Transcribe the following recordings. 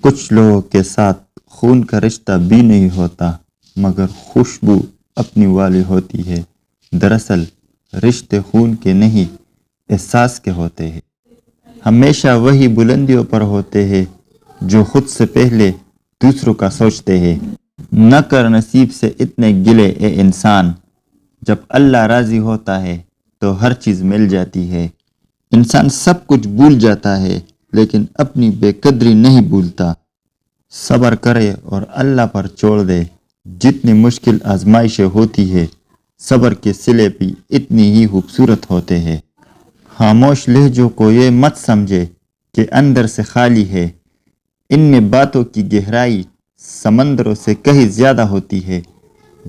کچھ لوگوں کے ساتھ خون کا رشتہ بھی نہیں ہوتا مگر خوشبو اپنی والی ہوتی ہے۔ دراصل رشتے خون کے نہیں احساس کے ہوتے ہیں۔ ہمیشہ وہی بلندیوں پر ہوتے ہیں جو خود سے پہلے دوسروں کا سوچتے ہیں۔ نہ کر نصیب سے اتنے گلے اے انسان، جب اللہ راضی ہوتا ہے تو ہر چیز مل جاتی ہے۔ انسان سب کچھ بھول جاتا ہے لیکن اپنی بے قدری نہیں بھولتا۔ صبر کرے اور اللہ پر چھوڑ دے۔ جتنی مشکل آزمائشیں ہوتی ہے صبر کے صلے بھی اتنی ہی خوبصورت ہوتے ہیں۔ خاموش لہجوں کو یہ مت سمجھے کہ اندر سے خالی ہے، ان میں باتوں کی گہرائی سمندروں سے کہیں زیادہ ہوتی ہے۔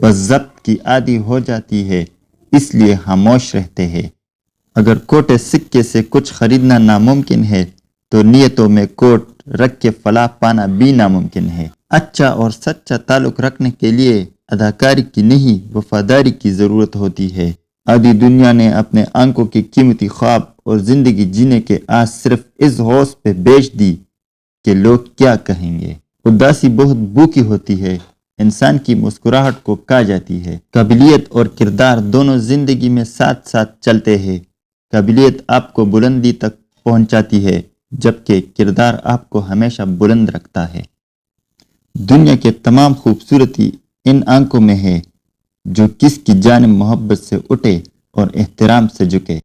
بس ضبط کی عادی ہو جاتی ہے اس لیے خاموش رہتے ہیں۔ اگر کوٹے سکے سے کچھ خریدنا ناممکن ہے تو نیتوں میں کوٹ رکھ کے فلاح پانا بھی ناممکن ہے۔ اچھا اور سچا تعلق رکھنے کے لیے اداکاری کی نہیں وفاداری کی ضرورت ہوتی ہے۔ آدھی دنیا نے اپنے آنکھوں کی قیمتی خواب اور زندگی جینے کے آس صرف اس ہوش پہ بیچ دی کہ لوگ کیا کہیں گے۔ اداسی بہت بھوکی ہوتی ہے، انسان کی مسکراہٹ کو کھا جاتی ہے۔ قابلیت اور کردار دونوں زندگی میں ساتھ ساتھ چلتے ہیں۔ قابلیت آپ کو بلندی تک پہنچاتی ہے جبکہ کردار آپ کو ہمیشہ بلند رکھتا ہے۔ دنیا کے تمام خوبصورتی ان آنکھوں میں ہے جو کس کی جانب محبت سے اٹھے اور احترام سے جھکے۔